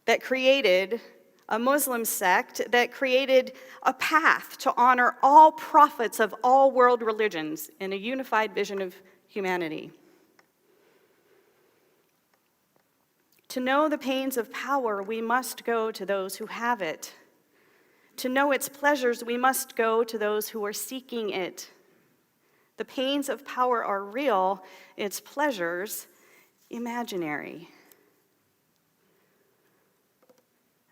that created a Muslim sect that created a path to honor all prophets of all world religions in a unified vision of humanity. To know the pains of power, we must go to those who have it. To know its pleasures, we must go to those who are seeking it. The pains of power are real, its pleasures imaginary.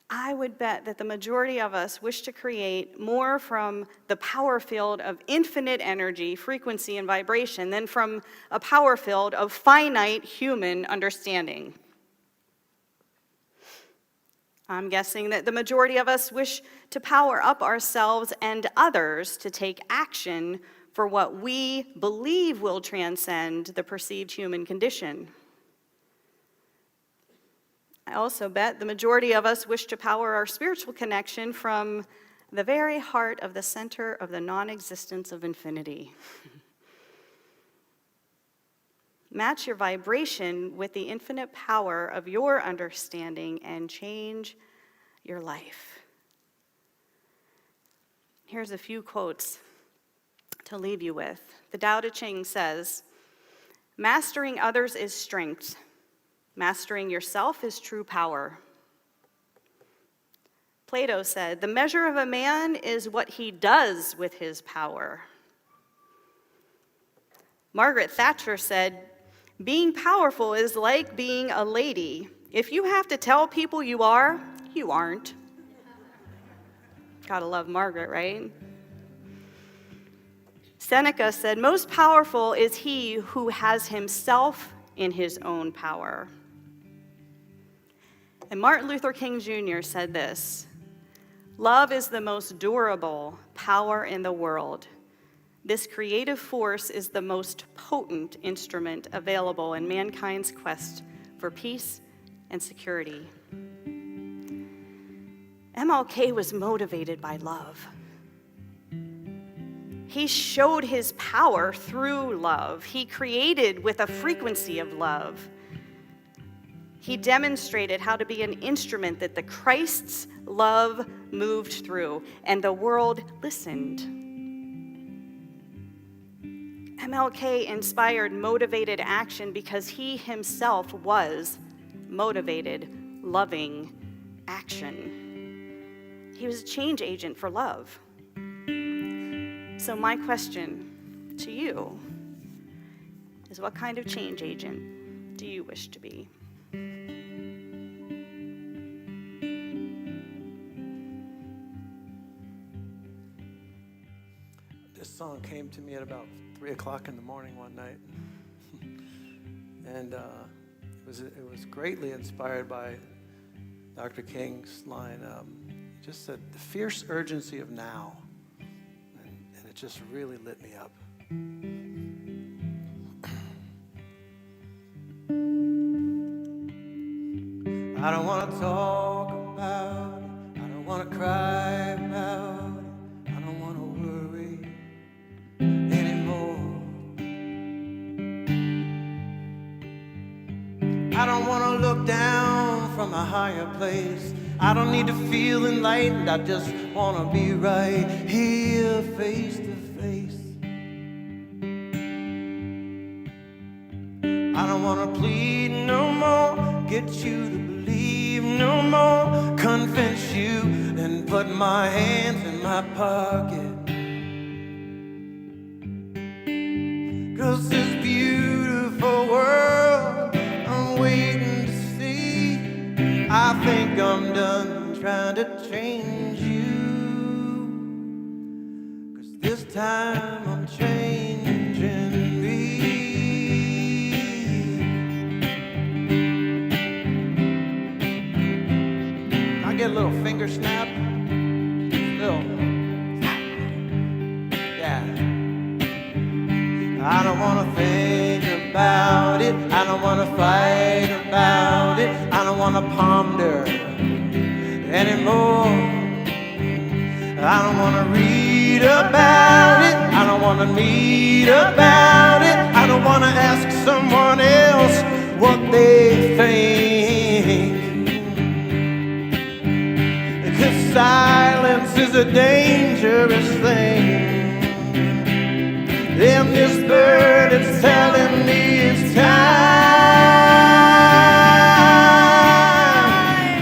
I would bet that the majority of us wish to create more from the power field of infinite energy, frequency, and vibration than from a power field of finite human understanding. I'm guessing that the majority of us wish to power up ourselves and others to take action for what we believe will transcend the perceived human condition. I also bet the majority of us wish to power our spiritual connection from the very heart of the center of the non-existence of infinity. Match your vibration with the infinite power of your understanding and change your life. Here's a few quotes to leave you with. The Tao Te Ching says, "Mastering others is strength. Mastering yourself is true power." Plato said, "The measure of a man is what he does with his power." Margaret Thatcher said, "Being powerful is like being a lady. If you have to tell people you are, you aren't." Gotta love Margaret, right? Seneca said, "Most powerful is he who has himself in his own power." And Martin Luther King Jr. said this, "Love is the most durable power in the world. This creative force is the most potent instrument available in mankind's quest for peace and security." MLK was motivated by love. He showed his power through love. He created with a frequency of love. He demonstrated how to be an instrument that the Christ's love moved through, and the world listened. MLK inspired motivated action because he himself was motivated, loving action. He was a change agent for love. So my question to you is, what kind of change agent do you wish to be? This song came to me at about 3 o'clock in the morning one night. And it was greatly inspired by Dr. King's line. He just said, "The fierce urgency of now." And it just really lit me up. I don't want to talk about it. I don't want to cry about it. I don't want to worry anymore. I don't want to look down from a higher place. I don't need to feel enlightened. I just want to be right here face to face. I don't want to plead no more, get you to believe no more, convince you and put my hands in my pocket. 'Cause this beautiful world I'm waiting to see, I think I'm done trying to change you. 'Cause this time I'm changing me. I get a little finger snap. Little. Yeah. I don't want to think about it. I don't want to fight about it. I don't want to ponder anymore. I don't want to read about it. I don't want to meet about it. I don't want to ask someone else what they think. is a dangerous thing. And this bird is telling me it's time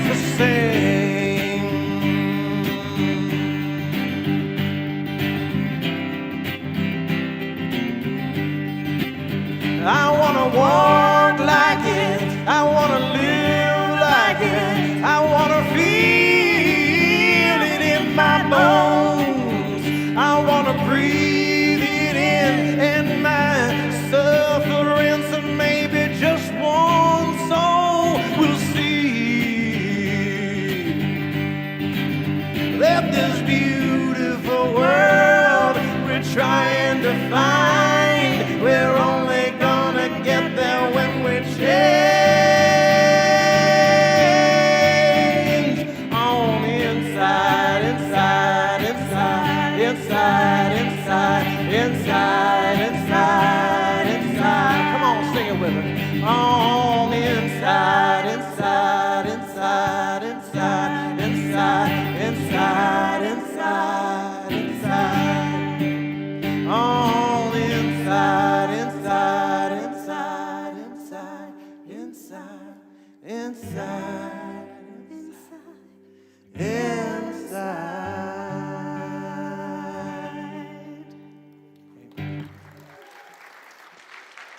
to sing. I wanna walk like it, I wanna live like it, I wanna feel it in my bones, I wanna breathe it in, and my sufferings, and maybe just one soul will see that this beautiful world we're trying to find, we're only gonna get there when we change on the inside, inside, inside, inside, inside, inside, inside, inside. Come on, sing it with me. On the inside, inside, inside, inside, inside, inside, inside, inside. On the inside, inside, inside, inside, inside, inside, inside.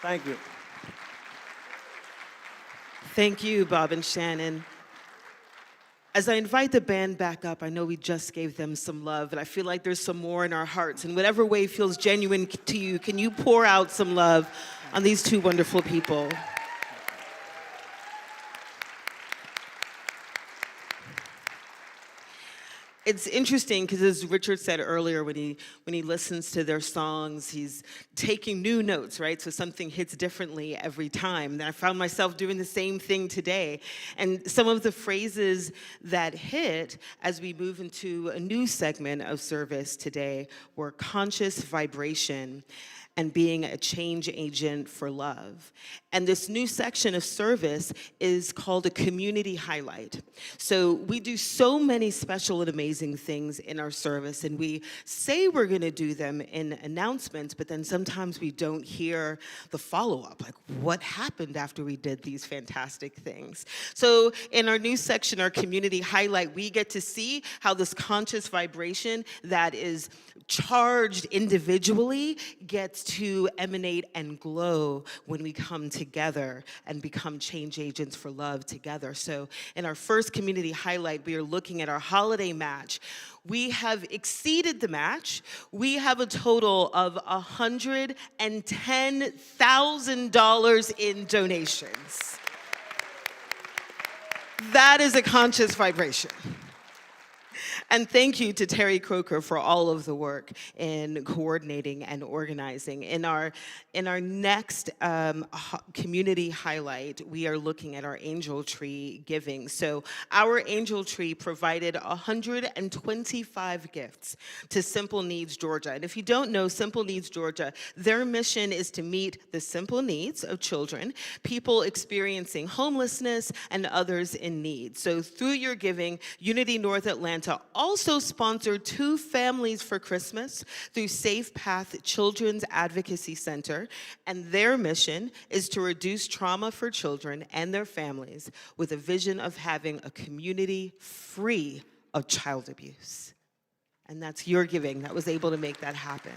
Thank you. Thank you, Bob and Shannon. As I invite the band back up, I know we just gave them some love, and I feel like there's some more in our hearts. In whatever way feels genuine to you, can you pour out some love on these two wonderful people? It's interesting because, as Richard said earlier, when he listens to their songs, he's taking new notes, right? So something hits differently every time. And I found myself doing the same thing today. And some of the phrases that hit as we move into a new segment of service today were conscious vibration and being a change agent for love. And this new section of service is called a community highlight. So we do so many special and amazing things in our service, and we say we're gonna do them in announcements, but then sometimes we don't hear the follow-up, like what happened after we did these fantastic things. So in our new section, our community highlight, we get to see how this conscious vibration that is charged individually gets to emanate and glow when we come together and become change agents for love together. So in our first community highlight, we are looking at our holiday match. We have exceeded the match. We have a total of $110,000 in donations. That is a conscious vibration. And thank you to Terry Croker for all of the work in coordinating and organizing. In our next community highlight, we are looking at our angel tree giving. So our angel tree provided 125 gifts to Simple Needs Georgia. And if you don't know Simple Needs Georgia, their mission is to meet the simple needs of children, people experiencing homelessness, and others in need. So through your giving, Unity North Atlanta also sponsored 2 families for Christmas through Safe Path Children's Advocacy Center, and their mission is to reduce trauma for children and their families with a vision of having a community free of child abuse. And that's your giving that was able to make that happen.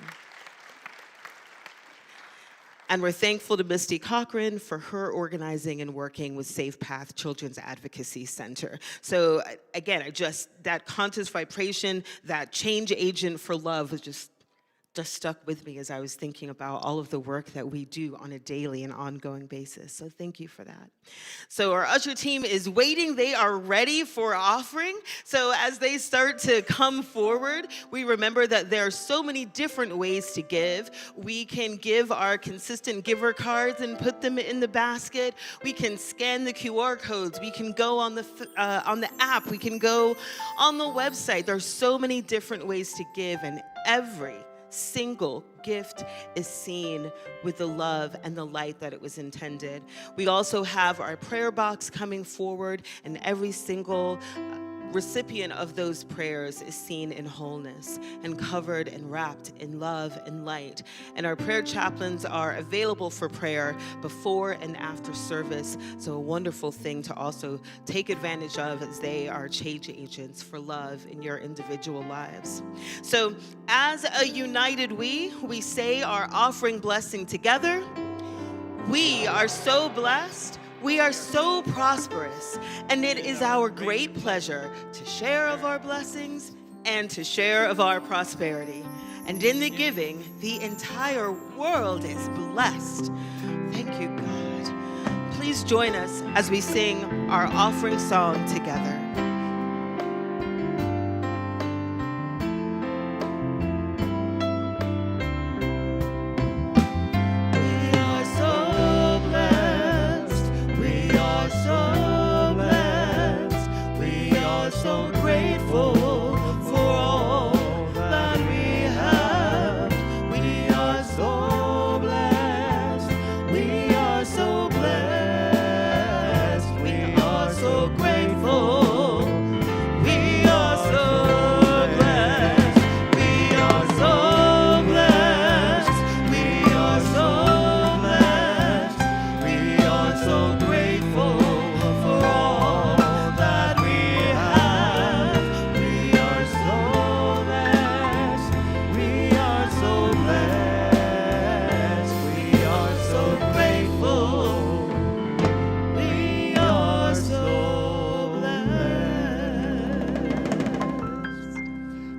And we're thankful to Misty Cochran for her organizing and working with Safe Path Children's Advocacy Center. So again, that conscious vibration, that change agent for love was just stuck with me as I was thinking about all of the work that we do on a daily and ongoing basis. So thank you for that. So our usher team is waiting. They are ready for offering. So as they start to come forward, we remember that there are so many different ways to give. We can give our consistent giver cards and put them in the basket. We can scan the QR codes. We can go on the app. We can go on the website. There's so many different ways to give, and every single gift is seen with the love and the light that it was intended. We also have our prayer box coming forward, and every single recipient of those prayers is seen in wholeness and covered and wrapped in love and light. And our prayer chaplains are available for prayer before and after service. So a wonderful thing to also take advantage of, as they are change agents for love in your individual lives. So as a united we say our offering blessing together. We are so blessed. We are so prosperous, and it is our great pleasure to share of our blessings and to share of our prosperity. And in the giving, the entire world is blessed. Thank you, God. Please join us as we sing our offering song together.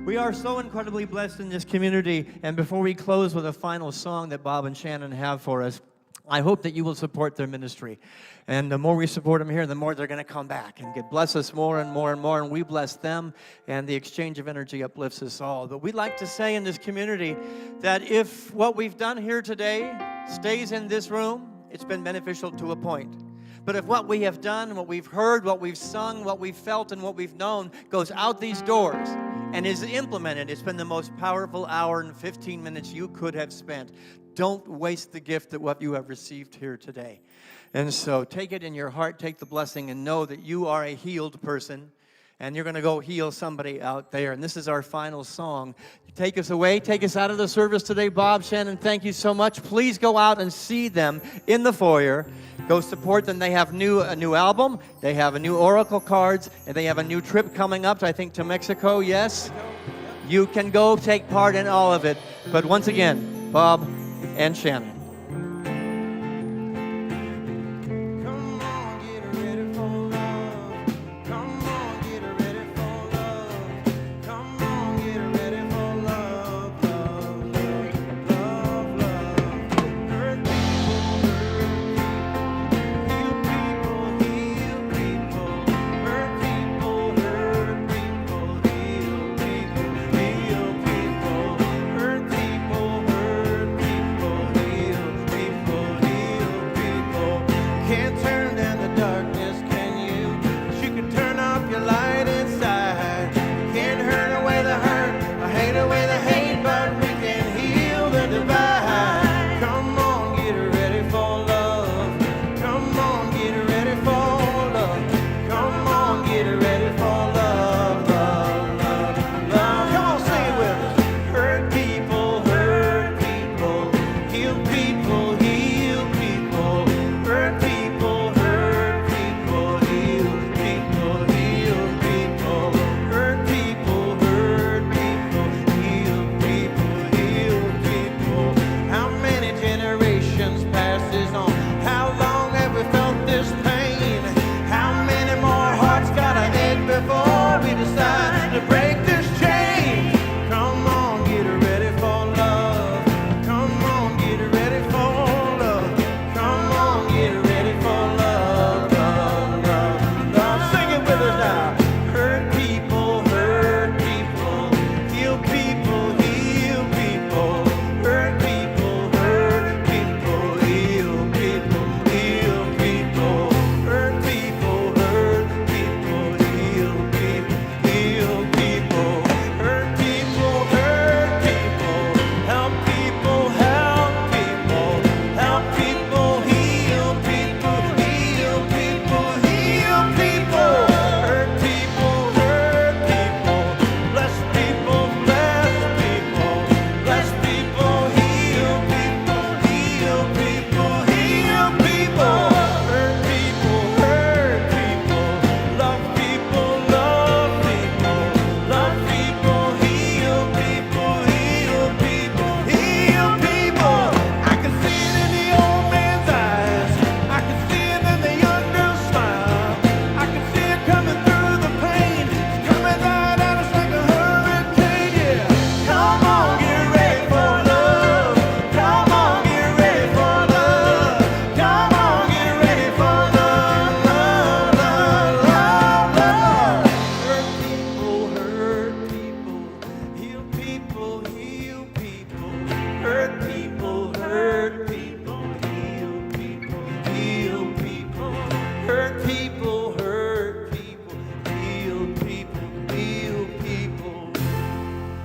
We are so incredibly blessed in this community, and before we close with a final song that Bob and Shannon have for us, I hope that you will support their ministry. And the more we support them here, the more they're going to come back and bless us more and more and more, and we bless them, and the exchange of energy uplifts us all. But we'd like to say in this community that if what we've done here today stays in this room, it's been beneficial to a point. But if what we have done, what we've heard, what we've sung, what we've felt, and what we've known goes out these doors and is implemented, it's been the most powerful hour and 15 minutes you could have spent. Don't waste the gift that what you have received here today. And so take it in your heart, take the blessing, and know that you are a healed person, and you're going to go heal somebody out there. And this is our final song. Take us away, take us out of the service today. Bob, Shannon, thank you so much. Please go out and see them in the foyer. Go support them. They have a new album. They have a new Oracle cards, and they have a new trip coming up, I think, to Mexico. Yes? You can go take part in all of it. But once again, Bob and Shannon.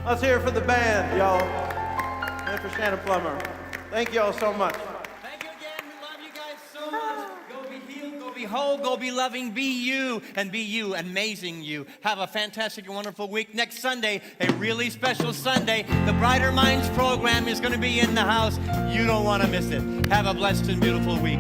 Let's hear it for the band, y'all. And for Shannon Plummer. Thank y'all so much. Thank you again. We love you guys so much. Go be healed, go be whole, go be loving, be you, and be you, amazing you. Have a fantastic and wonderful week. Next Sunday, a really special Sunday. The Brighter Minds program is going to be in the house. You don't want to miss it. Have a blessed and beautiful week.